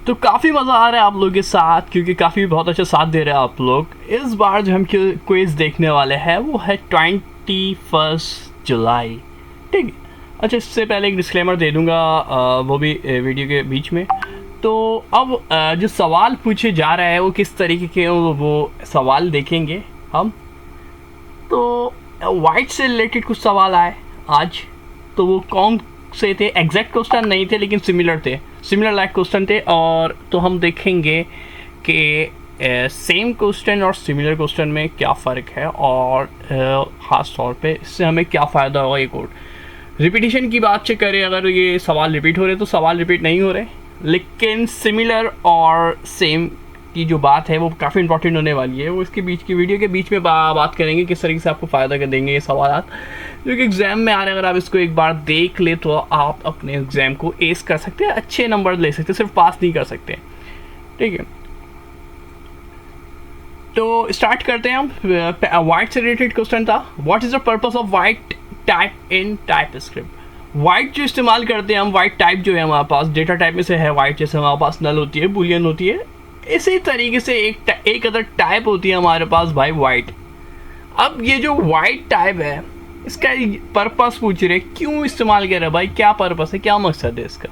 तो काफ़ी मज़ा आ रहा है आप लोगों के साथ, क्योंकि काफ़ी बहुत अच्छा साथ दे रहे हैं आप लोग। इस बार जो हम क्विज़ देखने वाले हैं वो है 21 जुलाई। ठीक है। अच्छा, इससे पहले एक डिस्क्लेमर दे दूंगा, वो भी वीडियो के बीच में। तो अब जो सवाल पूछे जा रहे हैं वो किस तरीके के वो सवाल देखेंगे हम। तो वाइट से रिलेटेड कुछ सवाल आए आज। तो वो कौन से थे? एग्जैक्ट क्वेश्चन नहीं थे लेकिन सिमिलर थे, सिमिलर लाइक क्वेश्चन थे। और तो हम देखेंगे कि सेम क्वेश्चन और सिमिलर क्वेश्चन में क्या फ़र्क है, और ख़ास तौर पे इससे हमें क्या फ़ायदा होगा। एक और रिपीटिशन की बात से करें, अगर ये सवाल रिपीट हो रहे तो सवाल रिपीट नहीं हो रहे, लेकिन सिमिलर और सेम की जो बात है वो काफ़ी इंपॉर्टेंट होने वाली है। वो इसके बीच की वीडियो के बीच में बात करेंगे किस तरीके से आपको फ़ायदा कर देंगे ये सवाल जो कि एग्ज़ाम में आ रहे हैं। अगर आप इसको एक बार देख ले तो आप अपने एग्ज़ाम को एस कर सकते हैं, अच्छे नंबर ले सकते हैं, सिर्फ पास नहीं कर सकते। ठीक है, तो स्टार्ट करते हैं हम। वाइट से रिलेटेड क्वेश्चन था, what is the purpose of white type in type script. White जो इस्तेमाल करते हैं हम, वाइट टाइप जो है हमारे पास डेटा टाइप में से है वाइट, जैसे हमारे पास नल होती है, बुलियन होती है, इसी तरीके से एक अदर टाइप होती है हमारे पास भाई वाइट। अब ये जो वाइट टाइप है इसका पर्पस पूछ रहे, क्यों इस्तेमाल कर रहे हैं भाई, क्या पर्पस है, क्या मकसद है इसका।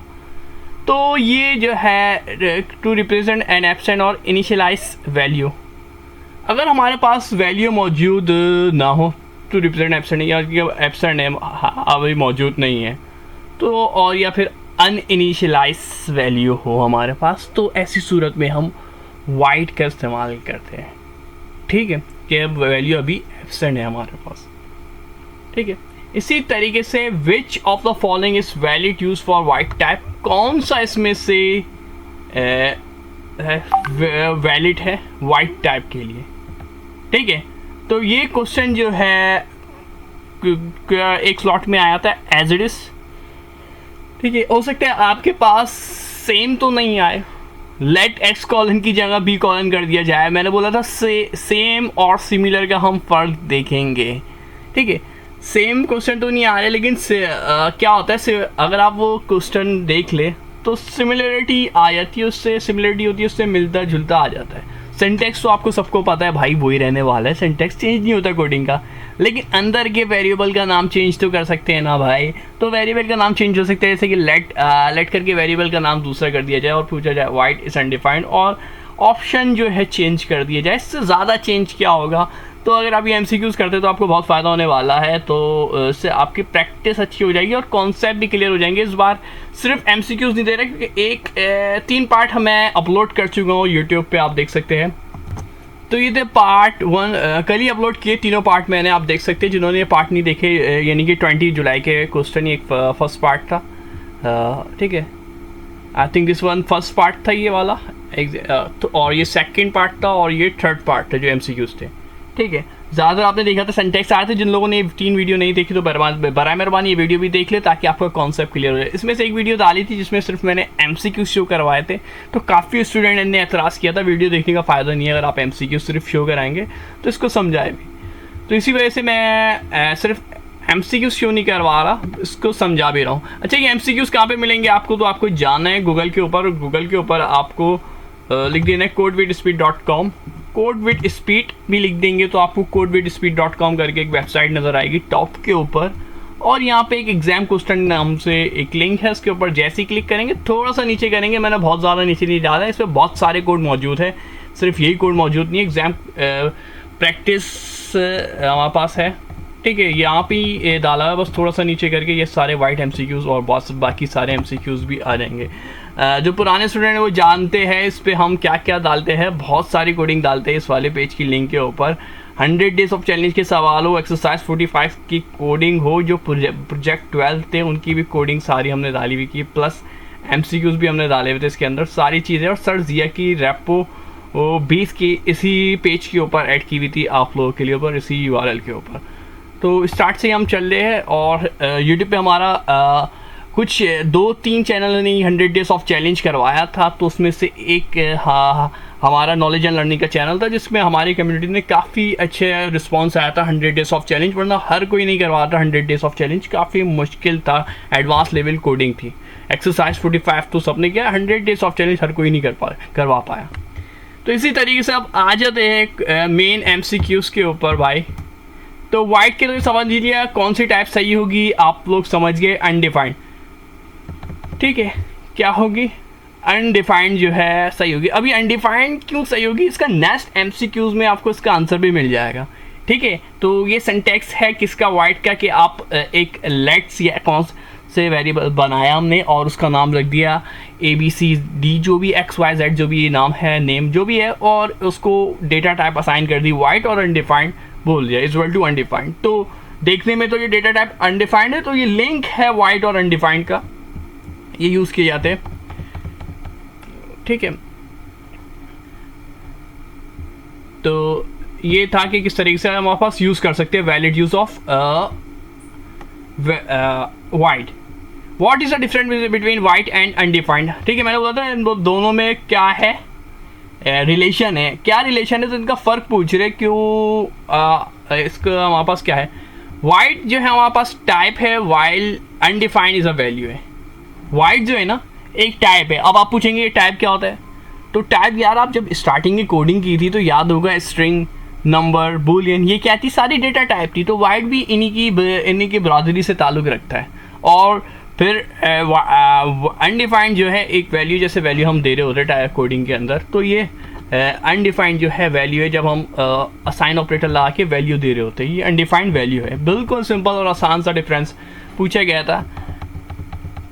तो ये जो है टू रिप्रेजेंट एन एब्सेंट और इनिशियलाइज वैल्यू। अगर हमारे पास वैल्यू मौजूद ना हो टू रिप्रेजेंट एब्सेंट, या एब्सेंट है अभी मौजूद नहीं है तो, और या फिर अनइनिशियलाइज वैल्यू हो हमारे पास, तो ऐसी सूरत में हम वाइट का इस्तेमाल करते हैं। ठीक है, कि वैल्यू अभी एब्सेंट है हमारे पास। ठीक है, इसी तरीके से विच of the following is valid use for white type, कौन सा इसमें से वैलिड है वाइट टाइप के लिए। ठीक है, तो ये क्वेश्चन जो है एक स्लॉट में आया था एज इट इज। ठीक है, हो सकता है आपके पास सेम तो नहीं आए, लेट एक्स कॉलन की जगह बी कॉलन कर दिया जाए। मैंने बोला था सेम और सिमिलर का हम फ़र्क देखेंगे। ठीक है, सेम क्वेश्चन तो नहीं आ रहे, लेकिन क्या होता है, अगर आप वो क्वेश्चन देख ले तो सिमिलरिटी आ जाती है, उससे सिमिलरिटी होती है, उससे मिलता जुलता आ जाता है। सिंटेक्स तो आपको सबको पता है भाई, वही रहने वाला है, सिंटेक्स चेंज नहीं होता कोडिंग का, लेकिन अंदर के वेरिएबल का नाम चेंज तो कर सकते हैं ना भाई। तो वेरिएबल का नाम चेंज हो सकता है, जैसे कि लेट करके वेरिएबल का नाम दूसरा कर दिया जाए और पूछा जाए वाइट इज अनडिफाइंड, और ऑप्शन जो है चेंज कर दिया जाए। इससे ज़्यादा चेंज क्या होगा, तो अगर आप ये MCQs करते तो आपको बहुत फ़ायदा होने वाला है। तो इससे आपकी प्रैक्टिस अच्छी हो जाएगी और कॉन्सेप्ट भी क्लियर हो जाएंगे। इस बार सिर्फ MCQs नहीं दे रहे, क्योंकि 3 पार्ट मैं अपलोड कर चुका हूँ यूट्यूब पे, आप देख सकते हैं। तो ये थे पार्ट 1, कल ही अपलोड किए तीनों पार्ट मैंने, आप देख सकते हैं जिन्होंने ये पार्ट नहीं देखे, यानी कि 20 जुलाई के क्वेश्चन एक फर्स्ट पार्ट था। ठीक है, I think this one first part था ये वाला, तो और ये सेकंड पार्ट था, और ये थर्ड पार्ट था जो MCQs थे। ठीक है, ज़्यादातर आपने देखा था सिंटेक्स आए थे। जिन लोगों ने 3 वीडियो नहीं देखी तो बराए मेहरबानी ये वीडियो भी देख ले, ताकि आपका कॉन्सेप्ट क्लियर हो जाए। इसमें से एक वीडियो डाली थी जिसमें सिर्फ मैंने MCQ शो करवाए थे, तो काफ़ी स्टूडेंट ने एतराज़ किया था वीडियो देखने का फ़ायदा नहीं है अगर आप MCQ सिर्फ शो कराएंगे, तो इसको समझाए भी। तो इसी वजह से मैं सिर्फ MCQ शो नहीं करवा रहा, इसको समझा भी रहा हूँ। अच्छा, ये MCQs कहाँ पे मिलेंगे आपको, तो आपको जाना है गूगल के ऊपर, और गूगल के ऊपर आपको लिख देना है codewithspeed.com। कोड विद स्पीड भी लिख देंगे तो आपको codewithspeed.com करके एक वेबसाइट नज़र आएगी टॉप के ऊपर, और यहाँ पे एक एग्जाम क्वेश्चन नाम से एक लिंक है, उसके ऊपर जैसे ही क्लिक करेंगे थोड़ा सा नीचे करेंगे, मैंने बहुत ज़्यादा नीचे नहीं डाला है, इसमें बहुत सारे कोड मौजूद है, सिर्फ यही कोड मौजूद नहीं है। एग्ज़ाम प्रैक्टिस हमारे पास है। ठीक है, यहाँ पे डाला है, बस थोड़ा सा नीचे करके ये सारे वाइट MCQs और बहुत बाकी सारे MCQs भी आ जाएंगे। जो पुराने स्टूडेंट हैं वो जानते हैं इस पे हम क्या क्या डालते हैं, बहुत सारी कोडिंग डालते हैं इस वाले पेज की लिंक के ऊपर। 100 डेज ऑफ चैलेंज के सवाल हो, एक्सरसाइज 45 की कोडिंग हो, जो प्रोजेक्ट 12 थे उनकी भी कोडिंग सारी हमने डाली हुई की, प्लस MCQs भी हमने डाले हुए थे इसके अंदर सारी चीज़ें। और सर जिया की रेपो 20 की इसी पेज के ऊपर ऐड की हुई थी आप लोगों के लिए ऊपर, इसी URL के ऊपर। तो स्टार्ट से हम चल रहे हैं, और यूट्यूब पे हमारा कुछ 2-3 चैनल ने 100 डेज ऑफ चैलेंज करवाया था, तो उसमें से एक हमारा नॉलेज एंड लर्निंग का चैनल था, जिसमें हमारी कम्युनिटी ने काफ़ी अच्छे रिस्पांस आया था 100 डेज ऑफ चैलेंज, वरना हर कोई नहीं करवाता 100 डेज ऑफ चैलेंज, काफ़ी मुश्किल था, एडवांस लेवल कोडिंग थी। एक्सरसाइज 45 तो सबने किया, 100 डेज ऑफ चैलेंज हर कोई नहीं करवा पाया। तो इसी तरीके से अब आ जाते हैं मेन MCQs के ऊपर भाई। तो वाइट के लिए समझ लीजिए कौन सी टाइप सही होगी, आप लोग समझ गए, अनडिफाइंड। ठीक है, क्या होगी? अनडिफाइंड जो है सही होगी। अभी अनडिफाइंड क्यों सही होगी, इसका नेक्स्ट MCQs में आपको इसका आंसर भी मिल जाएगा। ठीक है, तो ये सिंटैक्स है किसका, वाइट का, कि आप एक लेट्स या कौन से वेरिएबल बनाया हमने और उसका नाम रख दिया ABCD, जो भी XYZ जो भी नाम है, नेम जो भी है, और उसको डेटा टाइप असाइन कर दी वाइट और अनडिफाइंड बोल दिया इक्वल टू अनडिफाइंड। तो देखने में तो ये डेटा टाइप अनडिफाइंड है, तो ये लिंक है वाइट और अनडिफाइंड का, ये यूज़ किए जाते हैं। ठीक है, तो ये था कि किस तरीके से हम हमारे पास यूज़ कर सकते हैं valid use of white. What is the difference between white and undefined? ठीक है, मैंने बोला था इन दोनों में क्या है, रिलेशन है, क्या रिलेशन है, तो इनका फ़र्क पूछ रहे क्यों। इसका हमारे पास क्या है, वाइट जो है हमारे पास टाइप है, while undefined is a value है। वाइट जो है ना एक टाइप है। अब आप पूछेंगे ये टाइप क्या होता है, तो टाइप यार आप जब स्टार्टिंग की कोडिंग की थी तो याद होगा स्ट्रिंग, नंबर, बूलियन, ये क्या थी, सारी डेटा टाइप थी। तो वाइट भी इन्हीं की बरादरी से ताल्लुक़ रखता है। और फिर अनडिफाइंड जो है एक वैल्यू, जैसे वैल्यू हम दे रहे होते हैं टाइप कोडिंग के अंदर, तो ये अनडिफाइंड जो है वैल्यू है जब हम असाइन ऑपरेटर लगा के वैल्यू दे रहे होते हैं, ये अनडिफाइंड वैल्यू है। बिल्कुल सिंपल और आसान सा डिफरेंस पूछा गया था।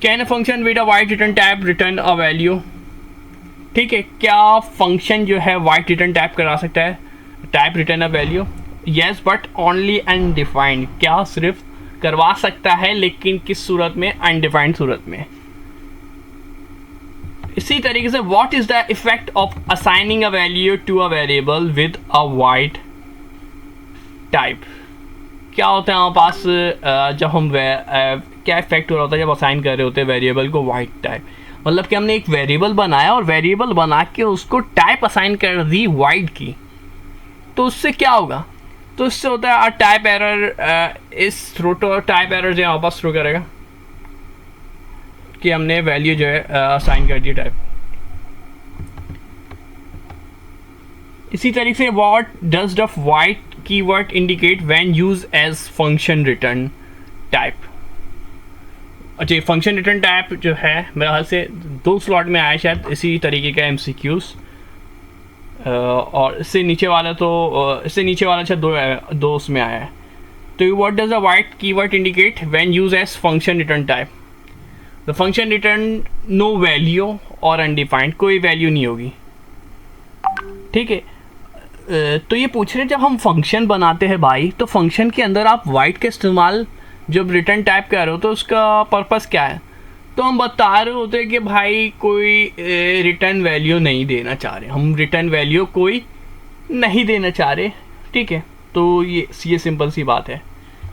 Can a function with a white return type return a value? ठीक है, क्या फंक्शन जो है वाइट रिटर्न टाइप करा सकता है, type return a value? Yes, but only undefined. क्या सिर्फ करवा सकता है, लेकिन किस सूरत में, अनडिफाइंड सूरत में। इसी तरीके से what is the effect of assigning a value to a variable with a void type? क्या होता है हमारे पास जब हम क्या इफेक्ट हो रहा होता है जब असाइन कर रहे होते हैं वेरिएबल को वाइट टाइप? मतलब कि हमने एक वेरिएबल बनाया और वेरिएबल बना के उसको टाइप असाइन कर दी वाइट की, तो उससे क्या होगा, तो इससे होता है टाइप एरर। इस टाइप एरर जो हमारे पास थ्रो करेगा कि हमने वैल्यू जो है असाइन कर दी टाइप। इसी तरीके से what does the void keyword indicate when use as function return type? अच्छा, फंक्शन रिटर्न टाइप जो है मेरे ख्याल से 2 स्लॉट में आया शायद इसी तरीके का MCQs, और इससे नीचे वाला शायद 2 उसमें आया है। तो what does the void keyword indicate when use as function return type? The function return no value और अनडिफाइंड, कोई वैल्यू नहीं होगी। ठीक है, तो ये पूछ रहे जब हम फंक्शन बनाते हैं भाई, तो फंक्शन के अंदर आप वाइट का इस्तेमाल जब रिटर्न टाइप कर रहे हो तो उसका पर्पस क्या है? तो हम बता रहे होते हैं कि भाई कोई रिटर्न वैल्यू नहीं देना चाह रहे, हम रिटर्न वैल्यू कोई नहीं देना चाह रहे। ठीक है, तो ये सिंपल सी बात है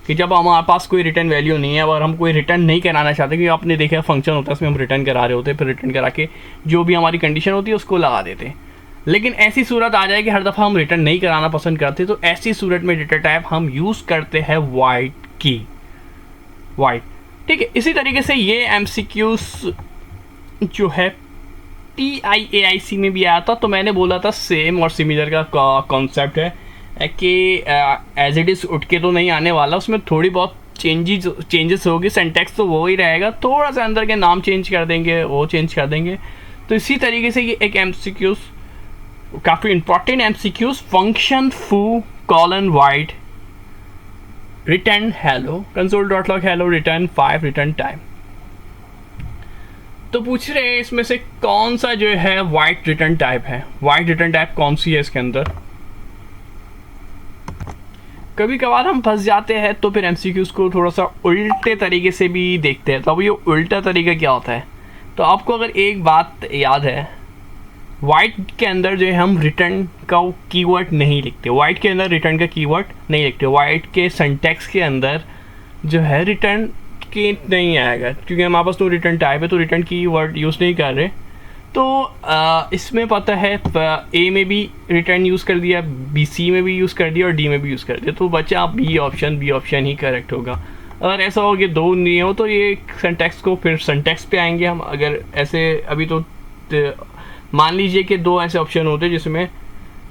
कि जब हमारे पास कोई रिटर्न वैल्यू नहीं है और हम कोई रिटर्न नहीं कराना चाहते, क्योंकि आपने देखा फंक्शन होता है उसमें हम रिटर्न करा रहे होते हैं, फिर रिटर्न करा के जो भी हमारी कंडीशन होती है उसको लगा देते हैं। लेकिन ऐसी सूरत आ जाए कि हर दफ़ा हम रिटर्न नहीं कराना पसंद करते, तो ऐसी सूरत में डेटा टाइप हम यूज़ करते हैं वाइट की, वाइट। ठीक है, इसी तरीके से ये MCQs जो है TIAIC में भी आया था, तो मैंने बोला था सेम और सिमिलर का कॉन्सेप्ट है कि एज इट इज़ उठ के तो नहीं आने वाला, उसमें थोड़ी बहुत चेंजेस होगी, सिंटैक्स तो वो ही रहेगा, थोड़ा सा अंदर के नाम चेंज कर देंगे, वो चेंज कर देंगे। तो इसी तरीके से ये एक MCQs काफ़ी इंपॉर्टेंट MCQs, फंक्शन फू colon white return hello console.log hello return 5 return time. तो पूछ रहे हैं इसमें से कौन सा जो है वाइट रिटर्न टाइप है, वाइट रिटर्न टाइप कौन सी है इसके अंदर। कभी कभार हम फंस जाते हैं तो फिर MCQs को थोड़ा सा उल्टे तरीके से भी देखते हैं। तो अब ये उल्टा तरीका क्या होता है, तो आपको अगर एक बात याद है, वाइट के अंदर जो है हम रिटर्न का कीवर्ड नहीं लिखते, वाइट के अंदर रिटर्न का कीवर्ड नहीं लिखते, वाइट के सिंटैक्स के अंदर जो है रिटर्न की नहीं आएगा, क्योंकि हमारे पास तो रिटर्न टाइप है, तो रिटर्न कीवर्ड यूज़ नहीं कर रहे। तो इसमें पता है A में भी रिटर्न यूज़ कर दिया, C में भी यूज़ कर दिया और D में भी यूज़ कर दिया, तो बचा बी ऑप्शन ही करेक्ट होगा। अगर ऐसा हो कि दो नहीं हो तो ये सिंटैक्स को फिर सिंटैक्स पे आएंगे हम। अगर ऐसे अभी तो मान लीजिए कि दो ऐसे ऑप्शन होते जिसमें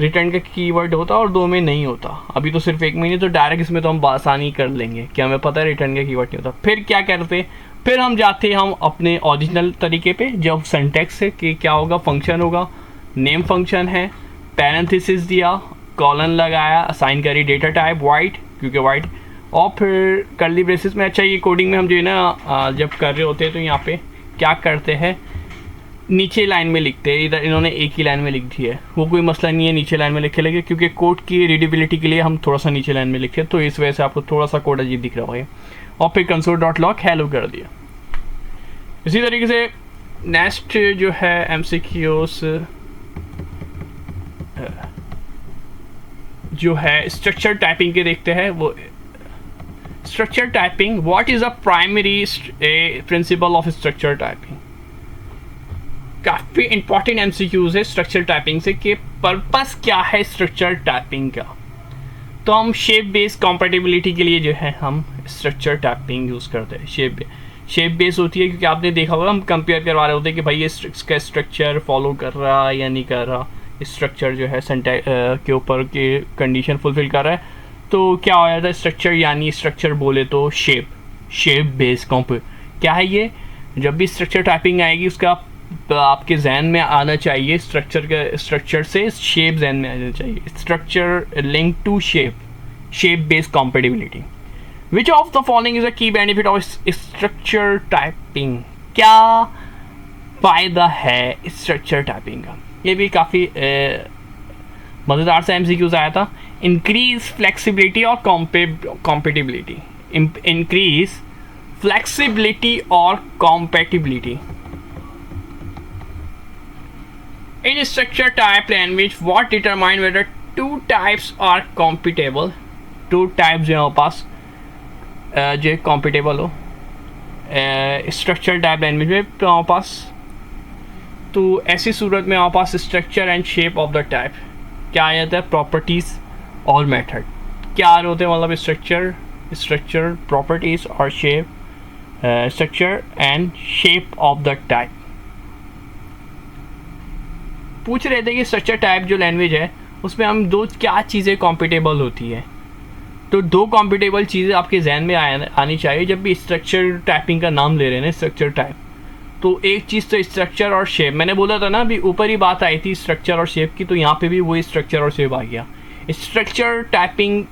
रिटर्न का कीवर्ड होता और दो में नहीं होता, अभी तो सिर्फ एक में नहीं, तो डायरेक्ट इसमें तो हम आसानी कर लेंगे कि हमें पता है रिटर्न का कीवर्ड नहीं होता। फिर क्या करते, फिर हम जाते हम अपने ओरिजिनल तरीके पे, जब सिंटैक्स है कि क्या होगा, फंक्शन होगा, नेम फंक्शन है, पैरेंथेसिस दिया, कॉलन लगाया, असाइन करी डेटा टाइप वाइट, क्योंकि वाइट, और फिर कर्ली ब्रेसेस में। अच्छा ये कोडिंग में हम जो है ना जब कर रहे होते हैं तो यहाँ पे क्या करते हैं, नीचे लाइन में लिखते हैं। इधर इन्होंने एक ही लाइन में लिख दी है, वो कोई मसला नहीं है नीचे लाइन में लिखे लगे, क्योंकि कोड की रीडेबिलिटी के लिए हम थोड़ा सा नीचे लाइन में लिखे, तो इस वजह से आपको थोड़ा सा कोड अजीब दिख रहा होगा। और फिर console.log हेलो कर दिया। इसी तरीके से नेक्स्ट जो है MCQs जो है स्ट्रक्चर टाइपिंग के देखते हैं। वो structure typing, what is a primary principle of structure typing. काफ़ी इंपॉर्टेंट MCQs है स्ट्रक्चर टाइपिंग से कि पर्पस क्या है स्ट्रक्चर टाइपिंग का। तो हम शेप बेस्ड कॉम्पेटिबिलिटी के लिए जो है हम स्ट्रक्चर टाइपिंग यूज़ करते हैं। शेप बेस होती है क्योंकि आपने देखा होगा हम कंपेयर करवा रहे होते हैं कि भाई ये इसका स्ट्रक्चर फॉलो कर रहा है या नहीं कर रहा, स्ट्रक्चर जो है के ऊपर के कंडीशन फुलफिल कर रहा है। तो क्या हो जाता है स्ट्रक्चर, यानी स्ट्रक्चर बोले तो शेप बेस्ड क्या है ये। जब भी स्ट्रक्चर टाइपिंग आएगी उसका आपके जहन में आना चाहिए, स्ट्रक्चर से शेप जहन में आना चाहिए। Structure link to shape based compatibility. Which of the following is a key benefit of structure typing. क्या फ़ायदा है स्ट्रक्चर टाइपिंग का, ये भी काफ़ी मज़ेदार सा MCQs आया था। इंक्रीज फ्लेक्सिबिलिटी और कॉम्पेटिबिलिटी। इंक्रीज फ्लेक्सिबिलिटी और compatibility in structure type language what determine whether two types are compatible। two types जो हमारे पास जो compatible हो structure type language में हमारे पास, तो ऐसी सूरत में हमारे पास structure and shape of the type क्या आ जाता है, properties और method क्या आ रहे होते हैं, मतलब structure properties और shape structure and shape of the type। पूछ रहे थे कि स्ट्रक्चर टाइप जो लैंग्वेज है उसमें हम दो क्या चीज़ें कॉम्पिटेबल होती है। तो दो कॉम्पिटेबल चीज़ें आपके जहन में आनी चाहिए जब भी स्ट्रक्चर टाइपिंग का नाम ले रहे हैं स्ट्रक्चर टाइप। तो एक चीज़ तो स्ट्रक्चर और शेप, मैंने बोला था ना अभी ऊपर ही बात आई थी स्ट्रक्चर और शेप की, तो यहाँ पे भी वही स्ट्रक्चर और शेप आ गया। स्ट्रक्चर टाइपिंग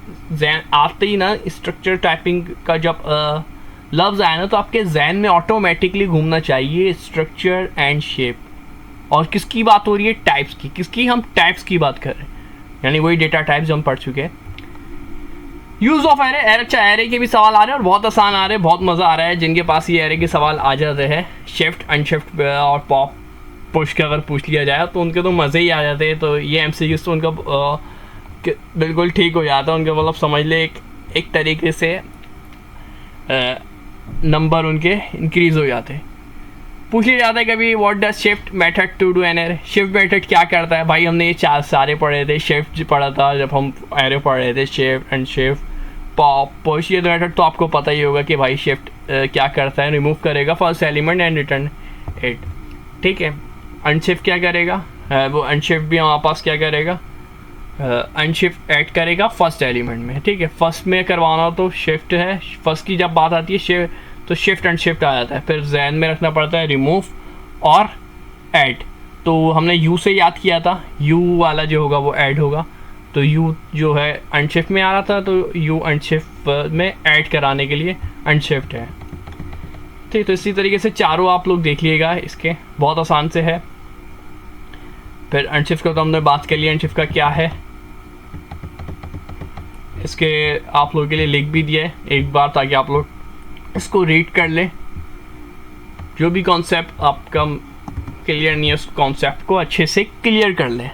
आते ही ना, स्ट्रक्चर टाइपिंग का जब लफ्ज़ आया ना तो आपके जहन में ऑटोमेटिकली घूमना चाहिए स्ट्रक्चर एंड शेप। और किसकी बात हो रही है, टाइप्स की। किसकी, हम टाइप्स की बात कर रहे हैं, यानी वही डेटा टाइप्स हम पढ़ चुके हैं। यूज़ ऑफ एरे, अच्छा एरे के भी सवाल आ रहे हैं और बहुत आसान आ रहे हैं, बहुत मज़ा आ रहा है जिनके पास ये एरे के सवाल आ जाते हैं। शिफ्ट अनशिफ्ट और पॉप पुश का अगर पूछ लिया जाए तो उनके तो मज़े ही आ जाते हैं। तो ये MCQs तो उनका बिल्कुल ठीक हो जाता है उनके, मतलब समझ ले एक तरीके से नंबर उनके इंक्रीज़ हो जाते हैं। पूछ लिया जाता है कभी what does shift method to do an array. Shift method क्या करता है भाई, हमने ये चार सारे पढ़े थे, शिफ्ट पढ़ा था जब हम एरे पढ़ रहे थे, शिफ्ट अनशिफ्ट पॉप पुश। ये मेथड तो आपको पता ही होगा कि भाई शिफ्ट क्या करता है, रिमूव करेगा first element and return it, ठीक है। अनशिफ्ट क्या करेगा, वो अनशिफ्ट भी हमारे पास क्या करेगा, अनशिफ्ट ऐड करेगा फर्स्ट एलिमेंट में, ठीक है। फर्स्ट में करवाना तो शिफ्ट है, फर्स्ट की जब बात आती है शिफ्ट तो शिफ्ट एंड शिफ्ट आ जाता है। फिर जहन में रखना पड़ता है रिमूव और ऐड। तो हमने यू से याद किया था, यू वाला जो होगा वो ऐड होगा। तो यू जो है अनशिफ्ट में आ रहा था, तो यू अनशिफ्ट में ऐड कराने के लिए अनशिफ्ट है, ठीक। तो इसी तरीके से चारों आप लोग देख लीजिएगा, इसके बहुत आसान से है। फिर अनशिफ्ट का तो हमने बात कर लिया, अनशिफ्ट का क्या है इसके आप लोगों के लिए लिख भी दिया है एक बार, ताकि आप लोग इसको रीड कर ले। जो भी कॉन्सेप्ट आपका क्लियर नहीं है उस कॉन्सेप्ट को अच्छे से क्लियर कर ले।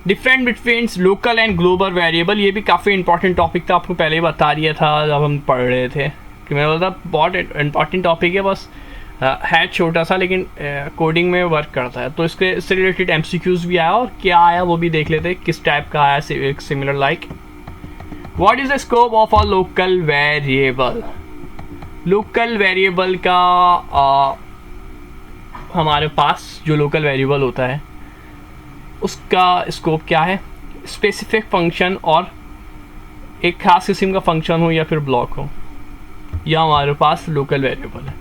Different between local and global variable, ये भी काफ़ी इंपॉर्टेंट टॉपिक था, आपको पहले ही बता दिया था जब हम पढ़ रहे थे कि मैं बोलता बहुत इंपॉर्टेंट टॉपिक है, बस है छोटा सा लेकिन कोडिंग में वर्क करता है। तो इससे रिलेटेड MCQs भी आया और क्या आया वो भी देख लेते, किस टाइप का आया, एक similar like what is the scope of a local variable? Local variable का हमारे पास जो लोकल वेरिएबल होता है उसका स्कोप क्या है? स्पेसिफिक फंक्शन और एक खास किस्म का फंक्शन हो या फिर ब्लॉक हो, या हमारे पास लोकल वेरिएबल है।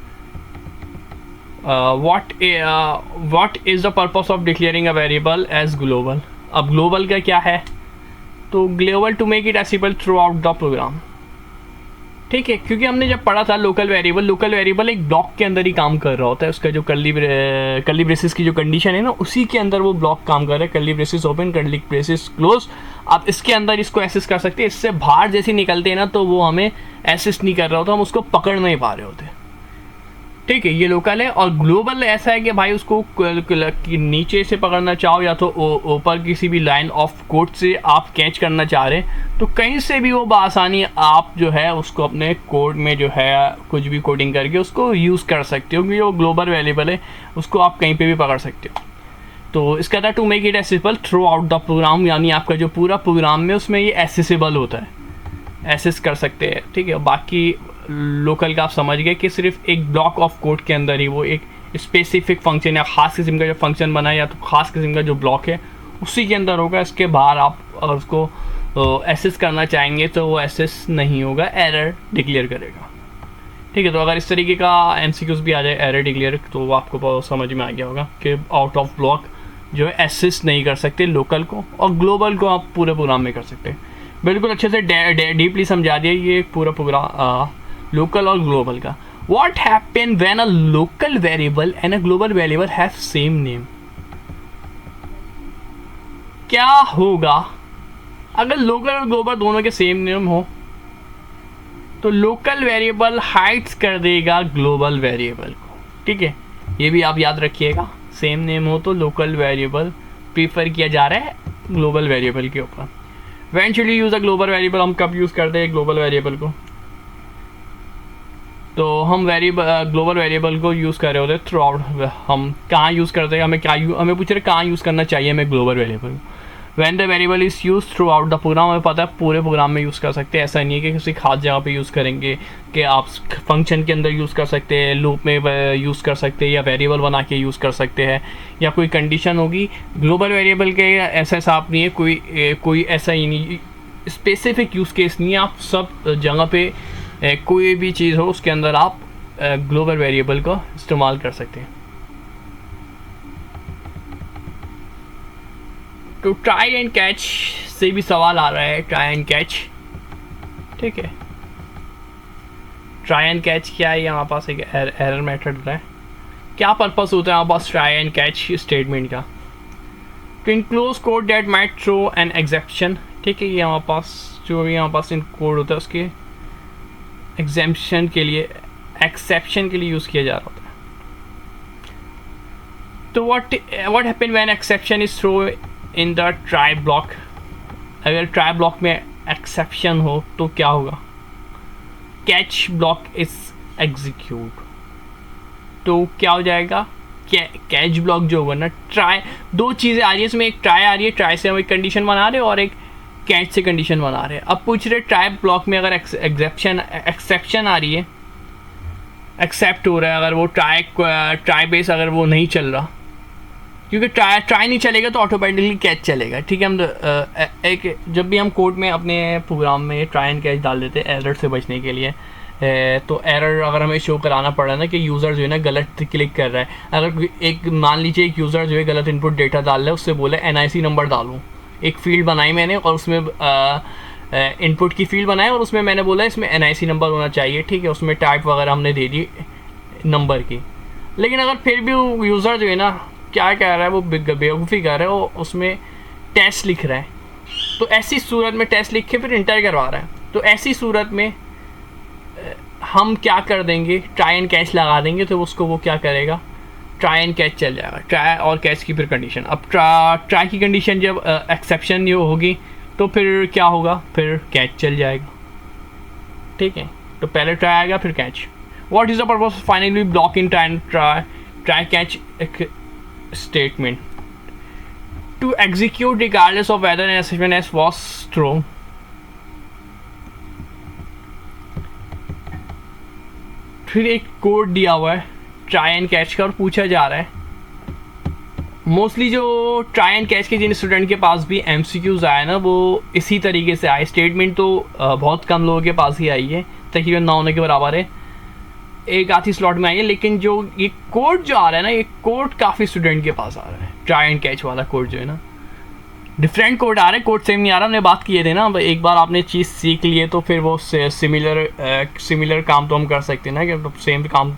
What is the purpose of declaring a variable as global? अब ग्लोबल का क्या है? तो global to make it accessible throughout the program, ठीक है। क्योंकि हमने जब पढ़ा था लोकल वेरिएबल एक ब्लॉक के अंदर ही काम कर रहा होता है। उसका जो कर्ली ब्रेसेस की जो कंडीशन है ना, उसी के अंदर वो ब्लॉक काम कर रहा है। Curly braces open, curly braces close. आप इसके अंदर इसको एसेस कर सकते हैं। इससे बाहर जैसे निकलते हैं ना, तो वो हमें एसेस नहीं कर रहा होता, हम उसको पकड़ नहीं पा रहे होते, ठीक है। ये लोकल है। और ग्लोबल ऐसा है कि भाई उसको नीचे से पकड़ना चाहो या तो ऊपर किसी भी लाइन ऑफ कोड से आप कैच करना चाह रहे हैं, तो कहीं से भी वो बआसानी आप जो है उसको अपने कोड में जो है कुछ भी कोडिंग करके उसको यूज़ कर सकते हो, क्योंकि वो ग्लोबल वेरिएबल है, उसको आप कहीं पे भी पकड़ सकते हो। तो इसका था to make it accessible throughout the program, यानी आपका जो पूरा प्रोग्राम में उसमें ये एसेसिबल होता है, एसेस कर सकते हैं, ठीक है। बाकी लोकल का आप समझ गए कि सिर्फ एक ब्लॉक ऑफ कोड के अंदर ही वो एक स्पेसिफिक फंक्शन या ख़ास किस्म का जो फंक्शन बना है या तो ख़ास किस्म का जो ब्लॉक है उसी के अंदर होगा। इसके बाहर आप अगर उसको एसेस करना चाहेंगे तो वो एसेस नहीं होगा, एरर डिक्लेयर करेगा, ठीक है। तो अगर इस तरीके का एमसीक्यूज़ भी आ जाए एरर डिक्लेयर, तो वो आपको समझ में आ गया होगा कि आउट ऑफ ब्लॉक जो है एसेस नहीं कर सकते लोकल को, और ग्लोबल को आप पूरे प्रोग्राम में कर सकते हैं। बिल्कुल अच्छे से डीपली समझा दिया ये पूरा प्रोग्राम लोकल और ग्लोबल का। What happen when a local variable and a global variable have same name? क्या होगा अगर लोकल और ग्लोबल दोनों के सेम नेम हो? तो लोकल वेरिएबल हाइड्स कर देगा ग्लोबल वेरिएबल को, ठीक है। ये भी आप याद रखिएगा, सेम नेम हो तो लोकल वेरिएबल प्रीफर किया जा रहा है ग्लोबल वेरिएबल के ऊपर। When should you use a global variable? हम कब यूज़ करते हैं ग्लोबल वेरिएबल को? तो हम ग्लोबल वेरिएबल को यूज़ कर रहे होते हैं थ्रू आउट। हम कहाँ यूज़ करते हैं, हमें पूछ रहे कहाँ यूज़ करना चाहिए हमें global variable. When the variable is use throughout the program, हमें पता है पूरे प्रोग्राम में यूज़ कर सकते हैं। ऐसा नहीं है कि किसी खास जगह पे यूज़ करेंगे, कि आप फंक्शन के अंदर यूज़ कर सकते हैं, लूप में यूज़ कर सकते हैं, या वेरिएबल बना के यूज़ कर सकते हैं, या कोई कंडीशन होगी। ग्लोबल वेरिएबल के ऐसा हिसाब नहीं है, कोई ऐसा ही नहीं स्पेसिफिक यूज़ केस नहीं है। आप सब जगह पे कोई भी चीज़ हो उसके अंदर आप ग्लोबल वेरिएबल को इस्तेमाल कर सकते हैं। तो ट्राई एंड कैच से भी सवाल आ रहा है, ट्राई एंड कैच, ठीक है। ट्राई एंड कैच क्या है? हमारे पास एक एरर मेथड होता है। क्या पर्पस होता है हमारे पास ट्राई एंड कैच स्टेटमेंट का? To enclose code that might throw an exception, ठीक है। ये हमारे पास जो भी हमारे पास इन कोड होता है उसके एक्सेप्शन के लिए यूज़ किया जा रहा होता है। तो what happen when exception is throw in the try block? अगर ट्राई ब्लॉक में एक्सेप्शन हो तो क्या होगा? कैच ब्लॉक इज एग्जीक्यूट, तो क्या हो जाएगा? कैच ब्लॉक जो होगा ना, ट्राई, दो चीज़ें आ रही है इसमें, एक ट्राई आ रही है, ट्राई से हम एक कंडीशन बना रहे हैं, और एक कैच से कंडीशन बना रहे हैं। अब पूछ रहे ट्राई ब्लॉक में अगर एक्सेप्शन आ रही है, एक्सेप्ट हो रहा है, अगर वो ट्राई बेस अगर वो नहीं चल रहा, क्योंकि ट्राई नहीं चलेगा तो ऑटोमेटिकली कैच चलेगा, ठीक है। हम एक जब भी हम कोड में अपने प्रोग्राम में ट्राई एंड कैच डाल देते हैं एरर से बचने के लिए, तो एरर अगर हमें शो कराना पड़ रहा है ना कि यूज़र जो है ना गलत क्लिक कर रहा है। अगर एक मान लीजिए एक यूज़र जो है गलत इनपुट डेटा डाल रहा है, उससे बोले NIC नंबर डालूँ, एक फ़ील्ड बनाई मैंने और उसमें इनपुट की फ़ील्ड बनाई और उसमें मैंने बोला इसमें NIC नंबर होना चाहिए, ठीक है। उसमें टाइप वगैरह हमने दे दी नंबर की, लेकिन अगर फिर भी वो यूज़र जो है ना क्या कह रहा है, वो बेवकूफ़ी कर रहा है, वो उसमें टेस्ट लिख रहा है, तो ऐसी सूरत में टेस्ट लिख के फिर इंटर करवा रहा है, तो ऐसी सूरत में हम क्या कर देंगे, ट्राई एंड कैच लगा देंगे, तो उसको वो क्या करेगा, ट्राई एंड कैच चल जाएगा। ट्राई और कैच की फिर कंडीशन, अब ट्राई की कंडीशन जब एक्सेप्शन ये होगी तो फिर क्या होगा, फिर कैच चल जाएगा, ठीक है। तो पहले ट्राई आएगा फिर catch. What is the purpose finally block in try catch statement? To execute regardless of whether an exception is was throw. फिर एक कोड दिया हुआ है ट्राई एंड कैच का और पूछा जा रहा है मोस्टली जो ट्राई एंड कैच के जिन स्टूडेंट के पास भी MCQs आया ना वो इसी तरीके से आए। स्टेटमेंट तो बहुत कम लोगों के पास ही आई है, तकरीबन 9 होने के बराबर है, एक आधी स्लॉट में आई है। लेकिन जो ये कोड जो आ रहा है ना, ये कोड काफ़ी स्टूडेंट के पास आ रहा है। ट्राई एंड कैच वाला कोड जो है ना, डिफरेंट कोड आ रहे हैं, कोड सेम नहीं आ रहा। हमने बात किए थे ना, एक बार आपने चीज़ सीख ली है तो फिर वो सिमिलर काम तो हम कर सकते हैं ना, कि सेम काम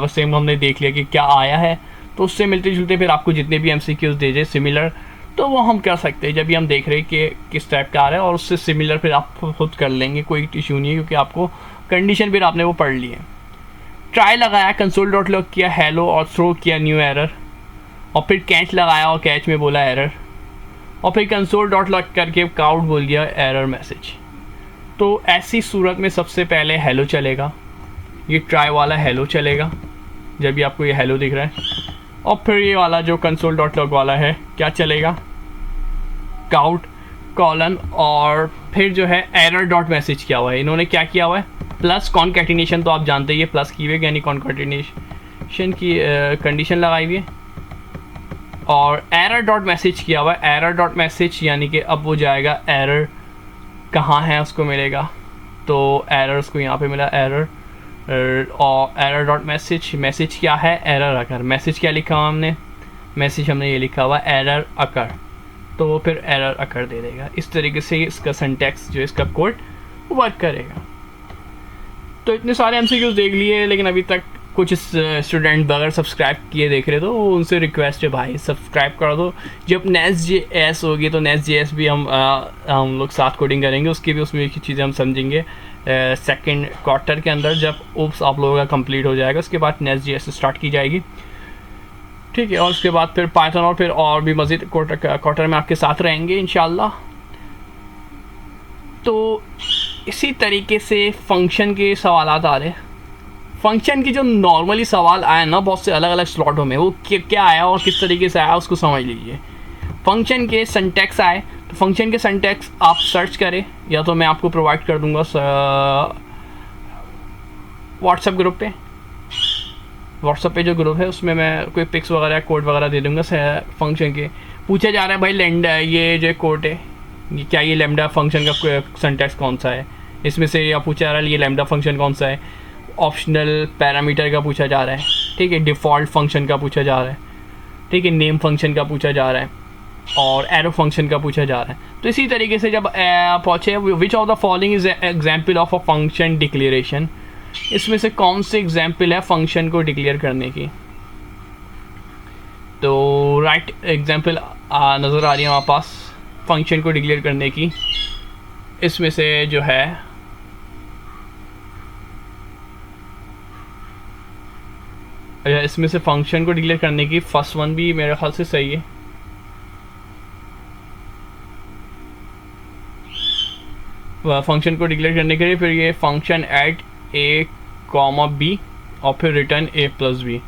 सेम हमने देख लिया कि क्या आया है तो उससे मिलते जुलते फिर आपको जितने भी MCQs दे जाए सिमिलर, तो वो हम कर सकते हैं जब भी हम देख रहे हैं कि किस टाइप का आ रहा है, और उससे सिमिलर फिर आप खुद कर लेंगे, कोई इशू नहीं है, क्योंकि आपको कंडीशन फिर आपने वो पढ़ ली है। ट्राई लगाया, कंसोल डॉट लॉग किया हेलो और थ्रो किया न्यू एरर, और फिर कैच लगाया और कैच में बोला एरर, और फिर कंसोल डॉट लॉग करके काउट बोल गया एरर मैसेज। तो ऐसी सूरत में सबसे पहले हेलो चलेगा, ये ट्राई वाला हेलो चलेगा जब भी आपको ये हेलो दिख रहा है, और फिर ये वाला जो कंसोल डॉट लॉग वाला है क्या चलेगा, काउट कॉलन, और फिर जो है एरर डॉट मैसेज किया हुआ है। इन्होंने क्या किया हुआ है, प्लस कॉन्कैटिनेशन, तो आप जानते हैं ये प्लस की हुई है, यानी कॉन्कैटिनेशन की कंडीशन लगाई हुई है, और एरर डॉट मैसेज किया हुआ है। एरर डॉट मैसेज यानी कि अब वो जाएगा, एरर कहाँ है उसको मिलेगा, तो एरर उसको यहाँ पे मिला एरर, और एरर डॉट मैसेज क्या है, एरर अकर। मैसेज क्या लिखा हुआ हमने, मैसेज हमने ये लिखा हुआ एरर अकर, तो वो फिर एरर अकर दे देगा। इस तरीके से इसका सिंटैक्स जो इसका कोड वर्क करेगा। तो इतने सारे MCQs देख लिए, लेकिन अभी तक कुछ स्टूडेंट बगैर सब्सक्राइब किए देख रहे, तो उनसे रिक्वेस्ट है भाई सब्सक्राइब कर दो। जब Nest.js होगी तो Nest.js भी हम लोग साथ कोडिंग करेंगे, उसकी भी उसमें की चीज़ें हम समझेंगे सेकंड क्वार्टर के अंदर, जब ओप्स आप लोगों का कंप्लीट हो जाएगा। उसके बाद Nest.js स्टार्ट की जाएगी, ठीक है, और उसके बाद फिर पाइथन, और फिर और भी मज़ीद क्वार्टर में आपके साथ रहेंगे इंशाल्लाह। तो इसी तरीके से फंक्शन के सवाल आ रहे हैं। फंक्शन की जो नॉर्मली सवाल आए ना बहुत से अलग अलग स्लॉटों में, वो क्या आया और किस तरीके से आया उसको समझ लीजिए। फंक्शन के सिंटैक्स आए, तो फंक्शन के सिंटैक्स आप सर्च करें, या तो मैं आपको प्रोवाइड कर दूंगा व्हाट्सएप ग्रुप पे। व्हाट्सएप पे जो ग्रुप है उसमें मैं कोई पिक्स वगैरह कोड वगैरह दे दूंगा फंक्शन के। पूछा जा रहा है भाई लैम्डा, ये जो कोड है ये क्या, ये लैम्डा फंक्शन का सिंटैक्स कौन सा है, इसमें से या पूछा जा रहा है ये लैम्डा फंक्शन कौन सा है। ऑप्शनल पैरामीटर का पूछा जा रहा है, ठीक है, डिफ़ॉल्ट फंक्शन का पूछा जा रहा है, ठीक है, नेम फंक्शन का पूछा जा रहा है, और एरो फंक्शन का पूछा जा रहा है। तो इसी तरीके से जब पूछे विच of the following is example of a function declaration, इसमें से कौन से एग्जाम्पल है फंक्शन को डिक्लेयर करने की। तो राइट एग्जाम्पल नज़र आ रही है हमारे पास फंक्शन को डिक्लेयर करने की। इसमें से जो है इसमें से फंक्शन को डिक्लेयर करने की फर्स्ट वन भी मेरे ख्याल से सही है। फंक्शन को डिक्लेयर करने के लिए फिर ये फंक्शन ऐड a, b और फिर रिटर्न a + b,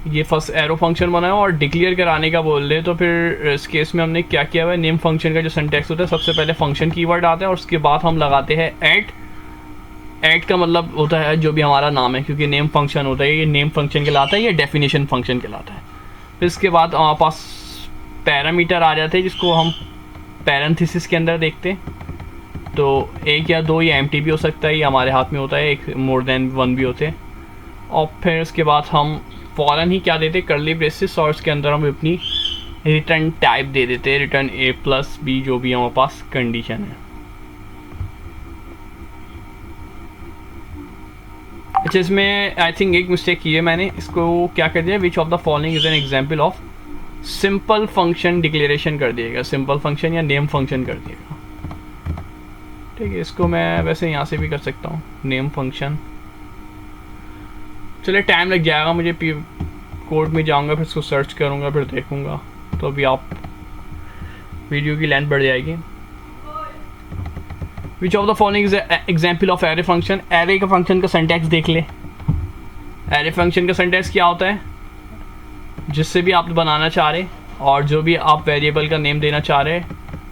ये फर्स्ट एरो फंक्शन बना है। और डिक्लेयर कराने का बोल रहे तो फिर इस केस में हमने क्या किया हुआ है, नेम फंक्शन का जो सिंटैक्स होता है सबसे पहले फंक्शन कीवर्ड आता है और उसके बाद हम लगाते हैं ऐड का मतलब होता है जो भी हमारा नाम है, क्योंकि नेम फंक्शन होता है, ये नेम फंक्शन कहलाता है, ये डेफिनेशन फंक्शन कहलाता है। फिर इसके बाद हमारे पास पैरामीटर आ जाते हैं जिसको हम पैरेंथेसिस के अंदर देखते हैं। तो एक या दो, ये एम्प्टी भी हो सकता है, ये हमारे हाथ में होता है, एक मोर देन वन भी होते हैं। और फिर उसके बाद हम फौरन ही क्या देते, कर्ली ब्रेसेस, और उसके अंदर हम अपनी रिटर्न टाइप दे देते हैं, रिटर्न a + b जो भी हमारे पास कंडीशन है। अच्छा, इसमें आई थिंक एक मिस्टेक की है मैंने, इसको क्या कर दिया, विच of the following is an example of simple function declaration कर दिएगा, सिंपल फंक्शन या नेम फंक्शन कर दिएगा, ठीक है। इसको मैं वैसे यहाँ से भी कर सकता हूँ, नेम फंक्शन। चलिए टाइम लग जाएगा मुझे, कोड में जाऊँगा फिर इसको सर्च करूँगा फिर देखूँगा, तो अभी आप वीडियो की लेंथ बढ़ जाएगी। विच of the following is example of array function. Array का फंक्शन का सिंटैक्स देख ले। एरे फंक्शन का सिंटैक्स क्या होता है, जिससे भी आप बनाना चाह रहे और जो भी आप वेरिएबल का नेम देना चाह रहे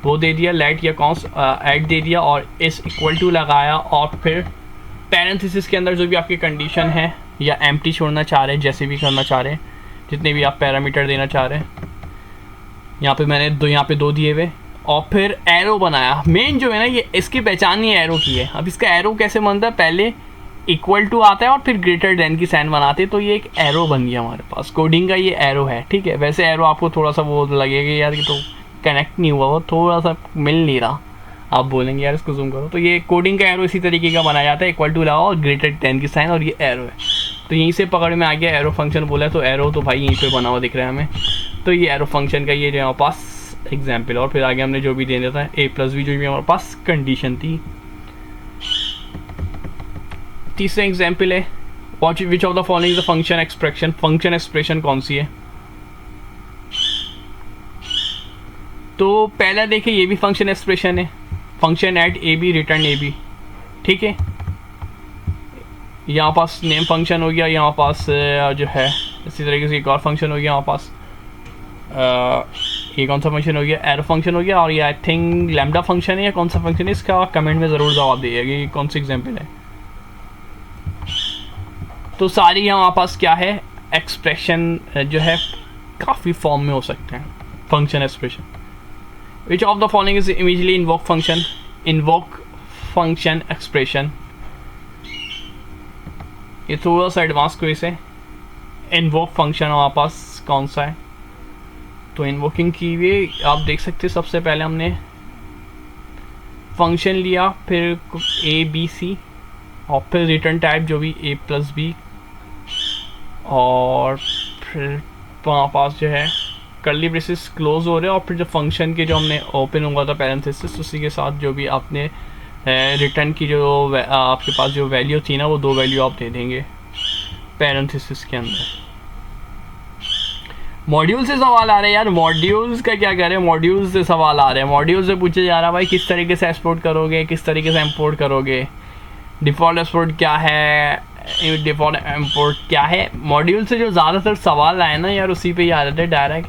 वो दे दिया, लेट या कॉन्स ऐड दे दिया और इस इक्वल टू लगाया, और फिर पैरेंथेसिस के अंदर जो भी आपकी कंडीशन है या एम्प्टी छोड़ना चाह रहे हैं, जैसे भी करना चाह रहे हैं, जितने भी आप पैरामीटर देना चाह रहे हैं, यहाँ पे मैंने यहाँ पे 2 दिए हुए, और फिर एरो बनाया। मेन जो है ना, ये इसकी पहचान ही एरो की है। अब इसका एरो कैसे बनता है, पहले इक्वल टू आता है और फिर ग्रेटर देन की साइन बनाते हैं, तो ये एक एरो बन गया हमारे पास। कोडिंग का ये एरो है, ठीक है। वैसे एरो आपको थोड़ा सा वो लगेगा यार कि तो कनेक्ट नहीं हुआ, वो थोड़ा सा मिल नहीं रहा, आप बोलेंगे यार इसको जूम करो। तो ये कोडिंग का एरो इसी तरीके का बनाया जाता है, इक्वल टू लगाओ और ग्रेटर देन की साइन, और ये एरो है। तो यहीं से पकड़ में आ गया, एरो फंक्शन बोला है, तो एरो तो भाई यहीं पे बना हुआ दिख रहा है हमें। तो ये एरो फंक्शन का ये जो हमारे पास एग्जाम्पल, और फिर आगे हमने जो भी दे देता है a प्लस बी, जो भी हमारे पास कंडीशन थी। तीसरा एग्जाम्पल है which of the following is the function expression. Function expression कौन सी है, तो पहला देखिए ये भी फंक्शन एक्सप्रेशन है, function add a b return a b, ठीक है। यहाँ पास नेम फंक्शन हो गया, यहाँ पास जो है इसी तरीके से एक और फंक्शन हो गया, यहाँ पास ये कौन सा फंक्शन हो गया, एरो फंक्शन हो गया, और ये आई थिंक लैम्डा फंक्शन है या कौन सा फंक्शन है, इसका कमेंट में ज़रूर जवाब दीजिएगा कि कौन सी एग्जाम्पल है। तो सारी यहाँ पास क्या है, एक्सप्रेशन जो है काफ़ी फॉर्म में हो सकते हैं, function expression. Which of the following is immediately invoke function, invoke function expression. ये थोड़ा सा एडवांस क्वेश्चन है। इन्वोक फंक्शन हमारे पास कौन सा है, तो इन्वोकिंग की हुई आप देख सकते हैं। सबसे पहले हमने फंक्शन लिया, फिर ए बी सी, और फिर रिटर्न टाइप जो भी a प्लस बी, और फिर वहाँ पास जो है कर्ली ब्रेसेस क्लोज हो रहे हैं, और फिर जो फंक्शन के जो हमने ओपन हुआ था पैरेंथेसिस, उसी के साथ जो भी आपने रिटर्न की जो आपके पास जो वैल्यू थी ना, वो 2 वैल्यू आप दे देंगे पैरेंथेसिस के अंदर। मॉड्यूल से सवाल आ रहे हैं यार, मॉड्यूल्स का क्या करें, मॉड्यूल्स से सवाल आ रहे हैं। मॉड्यूल से पूछे जा रहा है भाई किस तरीके से एक्सपोर्ट करोगे, किस तरीके से इंपोर्ट करोगे, डिफ़ॉल्ट एक्सपोर्ट क्या है, डिफ़ॉल्ट इंपोर्ट क्या है। मॉड्यूल से जो ज़्यादातर सवाल आए ना यार, उसी पे ही आ जाते हैं डायरेक्ट।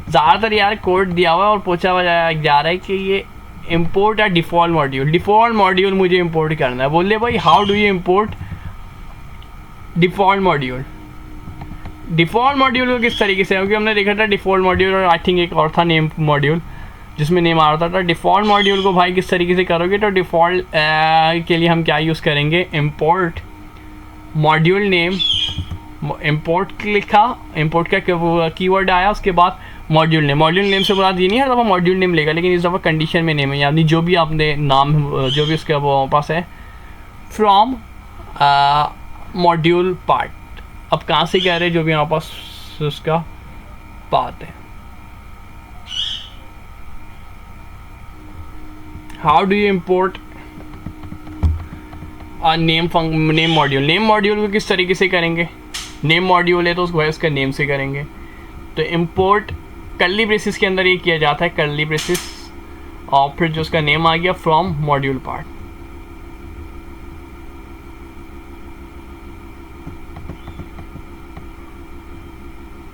ज़्यादातर यार कोड दिया हुआ है और पूछा हुआ जा रहा है कि ये इंपोर्ट या डिफ़ॉल्ट मॉड्यूल, डिफ़ॉल्ट मॉड्यूल मुझे इंपोर्ट करना है। बोले भाई how do you import default module, default module को किस तरीके से, क्योंकि हमने देखा था डिफ़ॉल्ट मॉड्यूल और आई थिंक एक और था नेम मॉड्यूल जिसमें नेम आ रहा था। डिफ़ॉल्ट मॉड्यूल को भाई किस तरीके से करोगे, तो डिफ़ॉल्ट के लिए हम क्या यूज़ करेंगे, इंपोर्ट मॉड्यूल नेम, इंपोर्ट लिखा, इंपोर्ट का कीवर्ड आया, उसके बाद मॉड्यूल नेम। मॉड्यूल नेम से मुराद ये नहीं है दफ़ा मॉड्यूल नेम लेगा, लेकिन इस दफ़ा कंडीशन में नेम है, यानी जो भी आपने नाम जो भी उसके वो पास है फ्रॉम मॉड्यूल पार्ट। अब कहाँ से कह रहे हैं, जो भी हमारे पास उसका पार्ट है। How do you import name module, name module को किस तरीके से करेंगे, नेम मॉड्यूल है तो उसको उसका नेम से करेंगे। तो इम्पोर्ट कर्ली ब्रेसिस के अंदर ये किया जाता है, कर्ली ब्रेसिस, और फिर जो उसका नेम आ गया फ्रॉम मॉड्यूल पार्ट।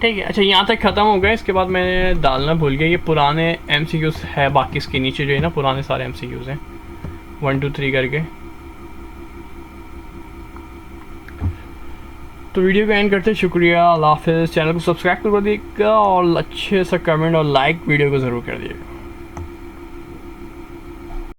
ठीक है, अच्छा यहाँ तक ख़त्म हो गया। इसके बाद मैंने डालना भूल गया, ये पुराने MCQs है, बाकी इसके नीचे जो है ना पुराने सारे MCQs हैं 1 2 3 करके। तो वीडियो को एंड करते, शुक्रिया, अल्लाह हाफ़िज़। चैनल को सब्सक्राइब कर दिएगा और अच्छे सा कमेंट और लाइक वीडियो को ज़रूर कर दिएगा।